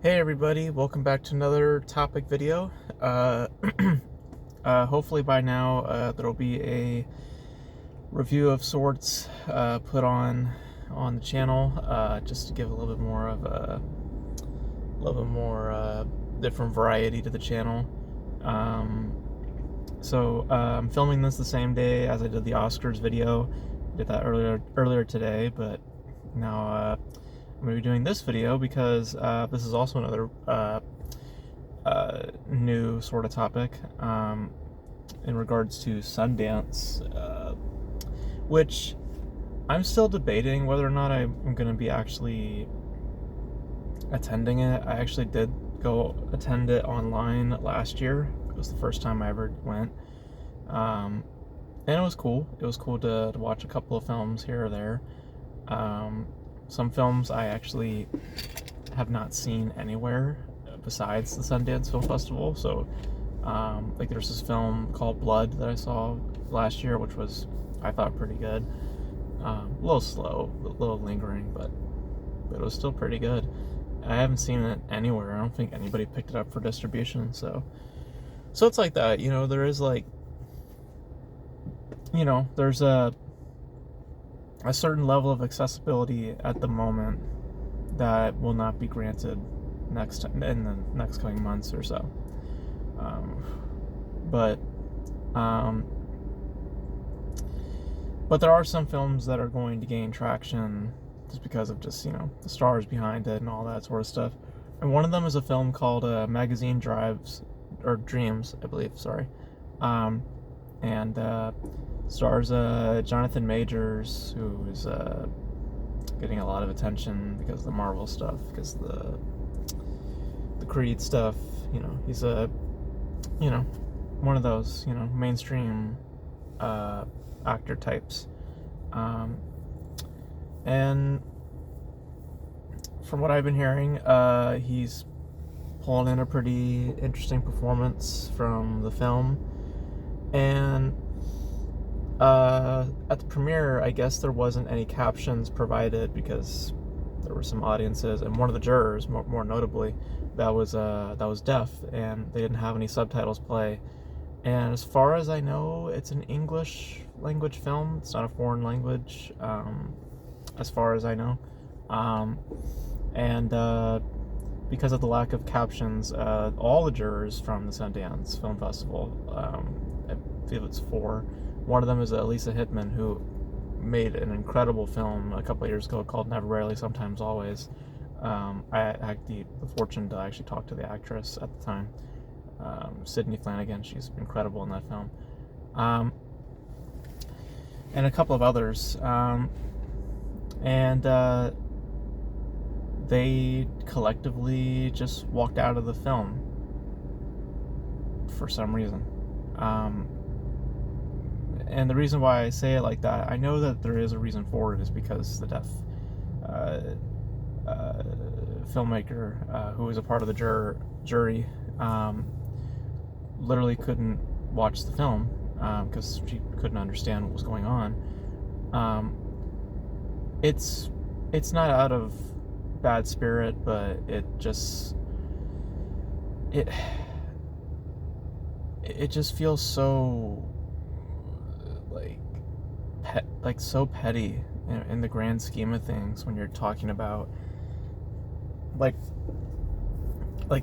Hey everybody, welcome back to another topic video. Uh, Hopefully by now there'll be a review of sorts put on the channel, just to give a little bit more of a different variety to the channel. I'm filming this the same day as I did the Oscars video. I did that earlier today, but now I'm going to be doing this video because this is also another new sort of topic in regards to Sundance, which I'm still debating whether or not I'm going to be actually attending it. I actually did go attend it online last year. It was the first time I ever went. And it was cool. It was cool to watch a couple of films here or there. Some films I actually have not seen anywhere besides the Sundance Film Festival. So, like there's this film called Blood that I saw last year, which was, I thought, pretty good. A little slow, a little lingering, but it was still pretty good. I haven't seen it anywhere. I don't think anybody picked it up for distribution. So it's like that. There is like, there's a certain level of accessibility at the moment that will not be granted in the next coming months or so. But there are some films that are going to gain traction just because of just the stars behind it and all that sort of stuff. And one of them is a film called Magazine Drives or Dreams, I believe. Sorry, and stars Jonathan Majors, who is getting a lot of attention because of the Marvel stuff, because of the Creed stuff. He's a one of those mainstream actor types, and from what I've been hearing, he's pulling in a pretty interesting performance from the film. And at the premiere, I guess there wasn't any captions provided because there were some audiences, and one of the jurors, more notably, that was deaf, and they didn't have any subtitles play. And as far as I know, it's an English language film. It's not a foreign language, as far as I know. And because of the lack of captions, all the jurors from the Sundance Film Festival, I believe it's 4. One of them is Lisa Hittman, who made an incredible film a couple of years ago called Never, Rarely, Sometimes, Always. I had the fortune to actually talk to the actress at the time, Sydney Flanagan. She's incredible in that film. And a couple of others. And they collectively just walked out of the film for some reason. And the reason why I say it like that, I know that there is a reason for it, is because the deaf filmmaker, who was a part of the jury, literally couldn't watch the film because she couldn't understand what was going on. It's not out of bad spirit, but it just feels so so petty in the grand scheme of things when you're talking about like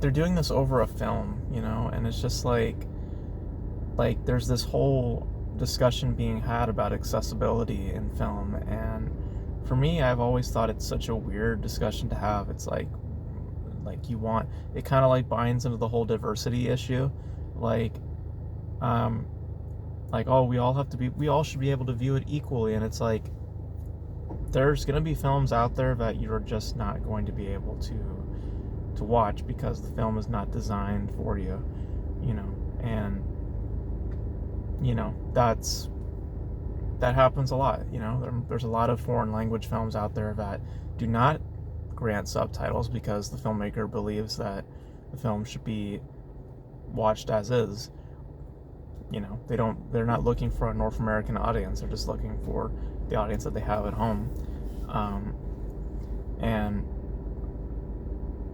they're doing this over a film, and it's just like there's this whole discussion being had about accessibility in film, and for me, I've always thought it's such a weird discussion to have. It's like you want it, kind of like binds into the whole diversity issue, oh, we all should be able to view it equally, and it's like there's going to be films out there that you're just not going to be able to watch because the film is not designed for you, and that happens a lot. There's a lot of foreign language films out there that do not grant subtitles because the filmmaker believes that the film should be watched as is. They're not looking for a North American audience. They're just looking for the audience that they have at home. And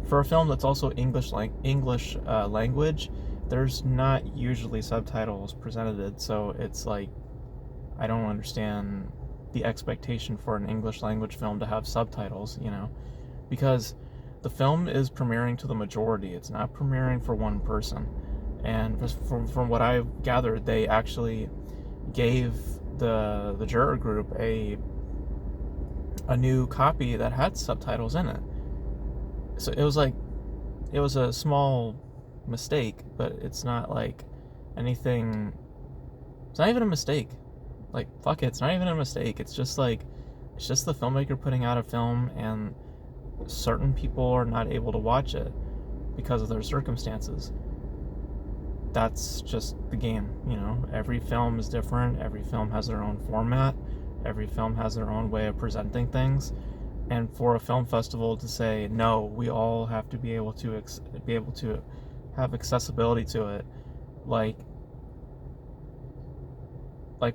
for a film that's also English language, there's not usually subtitles presented, so it's like I don't understand the expectation for an English language film to have subtitles, because the film is premiering to the majority. It's not premiering for one person. And from what I've gathered, they actually gave the juror group a new copy that had subtitles in it. So it was a small mistake, but it's not like anything. It's not even a mistake. Like, fuck it, it's not even a mistake. It's just the filmmaker putting out a film, and certain people are not able to watch it because of their circumstances. That's just the game, Every film is different. Every film has their own format. Every film has their own way of presenting things. And for a film festival to say, no, we all have to be able to have accessibility to it, like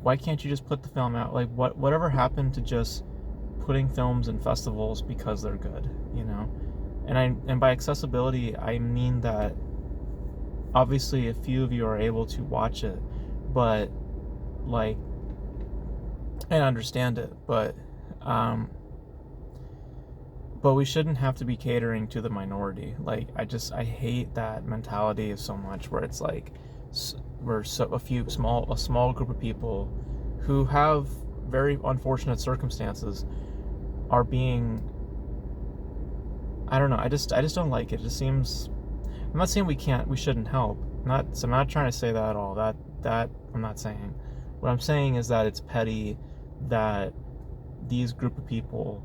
why can't you just put the film out? Like, whatever happened to just putting films in festivals because they're good, And by accessibility, I mean that obviously a few of you are able to watch it, but and understand it, but we shouldn't have to be catering to the minority. I hate that mentality so much, where it's like we're a small group of people who have very unfortunate circumstances are being, I don't know, I just don't like it. It just seems, I'm not saying we shouldn't help. I'm not trying to say that at all. That I'm not saying. What I'm saying is that it's petty that these group of people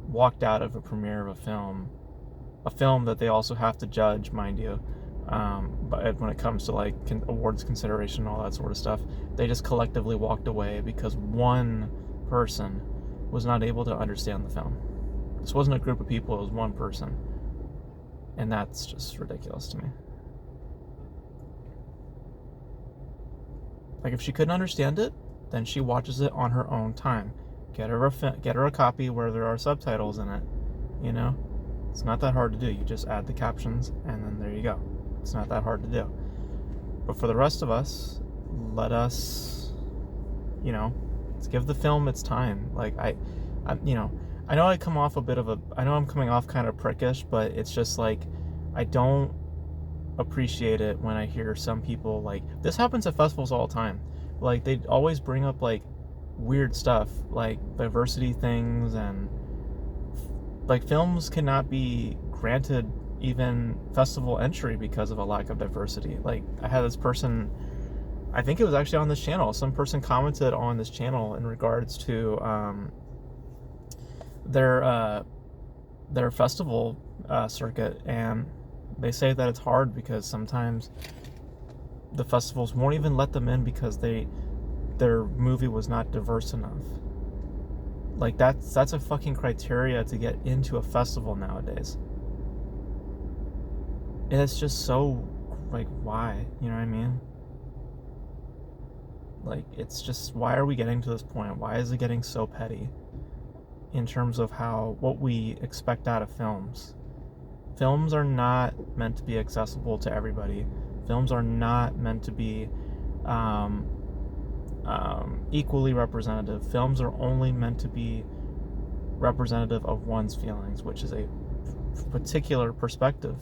walked out of a premiere of a film that they also have to judge, mind you. But when it comes to awards consideration and all that sort of stuff, they just collectively walked away because one person was not able to understand the film. This wasn't a group of people, it was one person. And that's just ridiculous to me. Like, if she couldn't understand it, then she watches it on her own time. Get her a copy where there are subtitles in it. It's not that hard to do. You just add the captions, and then there you go. It's not that hard to do. But for the rest of us, let us, let's give the film its time. I know I'm coming off kind of prickish, but it's just I don't appreciate it when I hear some people this happens at festivals all the time. They always bring up weird stuff, diversity things, and films cannot be granted even festival entry because of a lack of diversity. I had this person, I think it was actually on this channel, some person commented on this channel in regards to their festival circuit, and they say that it's hard because sometimes the festivals won't even let them in because their movie was not diverse enough. That's a fucking criteria to get into a festival nowadays. And it's just so, why? You know what I mean? It's just, why are we getting to this point? Why is it getting so petty in terms of what we expect out of films? Films are not meant to be accessible to everybody. Films are not meant to be equally representative. Films are only meant to be representative of one's feelings, which is a particular perspective.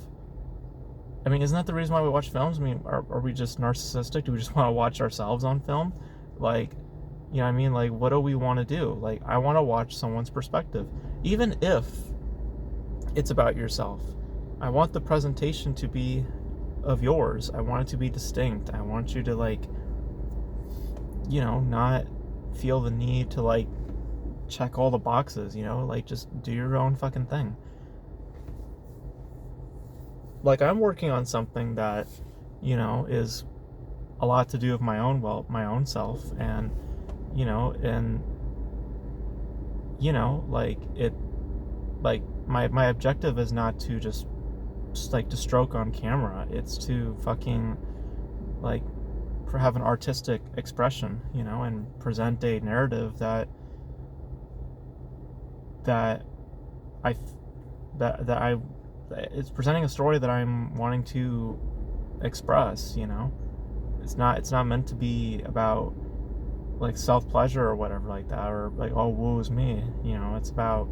I mean, isn't that the reason why we watch films? I mean, are we just narcissistic? Do we just want to watch ourselves on film? You know what I mean? What do we want to do? I want to watch someone's perspective. Even if it's about yourself, I want the presentation to be of yours. I want it to be distinct. I want you to, not feel the need to, check all the boxes, just do your own fucking thing. I'm working on something that, is a lot to do with my own self, and, my objective is not to just to stroke on camera. It's to fucking, have an artistic expression, and present a narrative that it's presenting a story that I'm wanting to express. It's not meant to be about like self pleasure or whatever like that, or like, oh, woe is me. It's about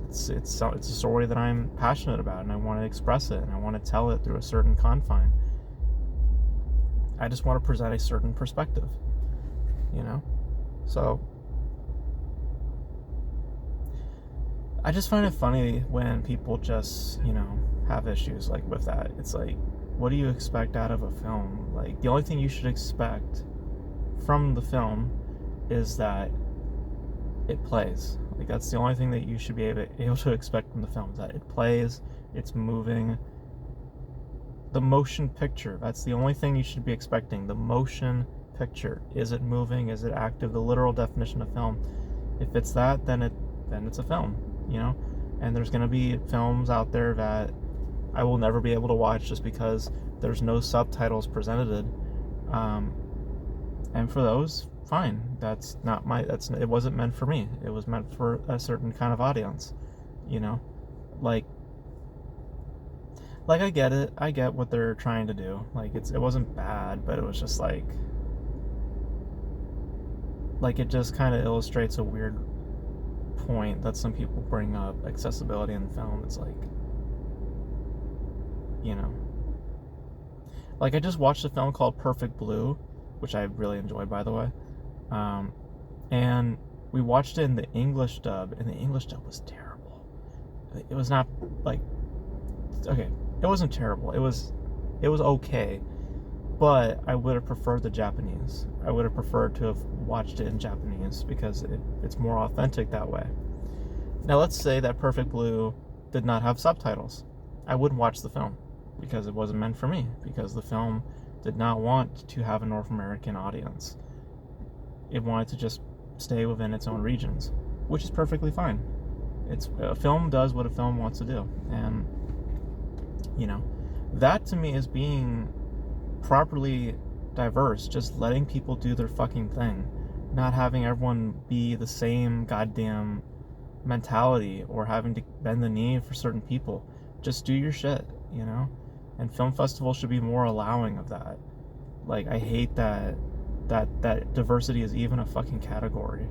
it's a story that I'm passionate about, and I want to express it, and I want to tell it through a certain confine. I just want to present a certain perspective, So I just find it funny when people just, have issues like with that. It's like, what do you expect out of a film? Like, the only thing you should expect from the film is that it plays. Like, that's the only thing that you should be able to expect from the film, is that it plays, it's moving. The motion picture, that's the only thing you should be expecting. The motion picture. Is it moving? Is it active? The literal definition of film. If it's that, then it's a film, And there's going to be films out there that I will never be able to watch just because there's no subtitles presented. And for those, fine. It wasn't meant for me. It was meant for a certain kind of audience, Like I get it. I get what they're trying to do. Like, it wasn't bad, but it was just like it just kind of illustrates a weird point that some people bring up, accessibility in film. It's like, like, I just watched a film called Perfect Blue, which I really enjoyed, by the way. And we watched it in the English dub, and the English dub was terrible. It was not like, okay, it wasn't terrible. It was okay, but I would have preferred the Japanese. I would have preferred to have watched it in Japanese because it's more authentic that way. Now, let's say that Perfect Blue did not have subtitles. I wouldn't watch the film because it wasn't meant for me, because the film did not want to have a North American audience. It wanted to just stay within its own regions, which is perfectly fine. A film does what a film wants to do, and that to me is being properly diverse, just letting people do their fucking thing, not having everyone be the same goddamn mentality or having to bend the knee for certain people. Just do your shit, and film festivals should be more allowing of that. Like, I hate that diversity is even a fucking category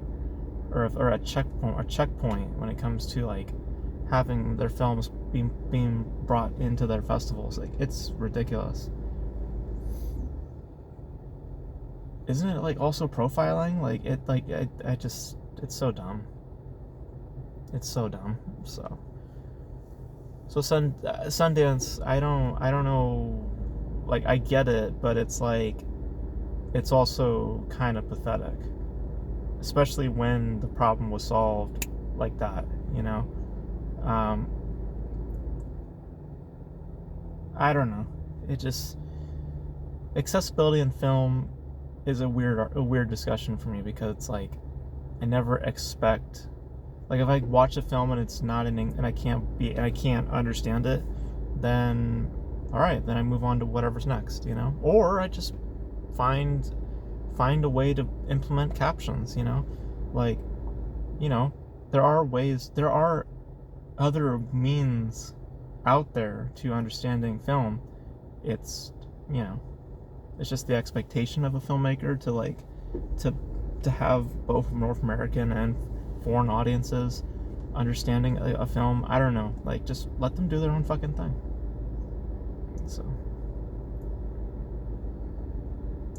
or a checkpoint when it comes to like having their films being brought into their festivals. Like, it's ridiculous. Isn't it like also profiling? Like, it's so dumb. It's so dumb. So Sundance, I don't know. Like, I get it, but it's like, it's also kind of pathetic, especially when the problem was solved like that. I don't know. It just, accessibility in film is a weird discussion for me, because it's like, I never expect, like, if I watch a film and it's not in and I can't understand it, then all right, then I move on to whatever's next, or I just find a way to implement captions, like, there are other means out there to understanding film. It's it's just the expectation of a filmmaker to have both North American and foreign audiences understanding a film. I don't know, like, just let them do their own fucking thing. So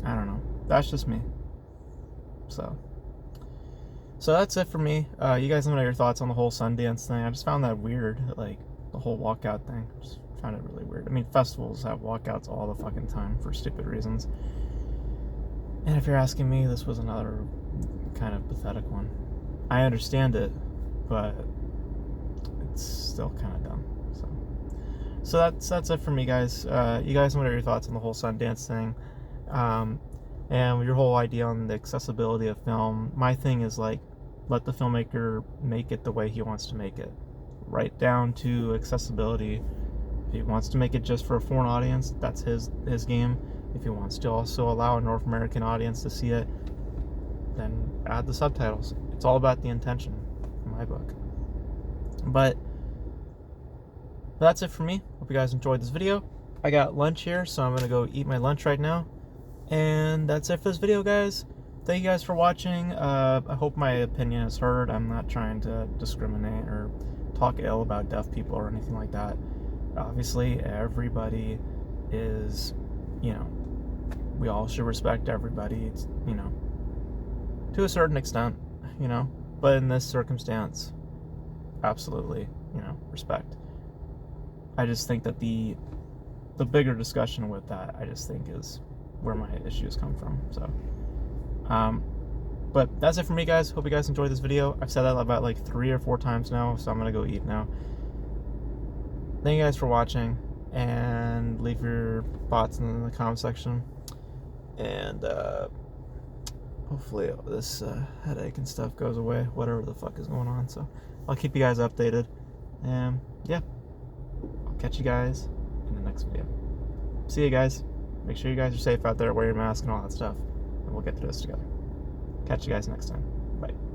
I don't know, that's just me. So that's it for me. You guys let me know your thoughts on the whole Sundance thing. I just found that weird, like, the whole walkout thing. Just found it really weird. I mean, festivals have walkouts all the fucking time for stupid reasons. And if you're asking me, this was another kind of pathetic one. I understand it, but it's still kind of dumb. So that's it for me, guys. You guys let me know your thoughts on the whole Sundance thing. And your whole idea on the accessibility of film. My thing is, like, let the filmmaker make it the way he wants to make it, right down to accessibility. If he wants to make it just for a foreign audience, that's his game. If he wants to also allow a North American audience to see it, then add the subtitles. It's all about the intention, in my book. But But that's it for me. Hope you guys enjoyed this video. I got lunch here, so I'm gonna go eat my lunch right now. And that's it for this video, guys. Thank you guys for watching. I hope my opinion is heard. I'm not trying to discriminate or talk ill about deaf people or anything like that. Obviously, everybody is, you know, we all should respect everybody, it's, you know, to a certain extent, you know, but in this circumstance, absolutely, you know, respect. I just think that the bigger discussion with that, I just think, is where my issues come from. So, but that's it for me, guys. Hope you guys enjoyed this video. I've said that about like 3 or 4 times now, so I'm gonna go eat now. Thank you guys for watching, and leave your thoughts in the comment section. And hopefully this headache and stuff goes away, whatever the fuck is going on. So I'll keep you guys updated. And yeah, I'll catch you guys in the next video. See you guys. Make sure you guys are safe out there, wear your mask and all that stuff, and we'll get through this together. Catch you guys next time. Bye.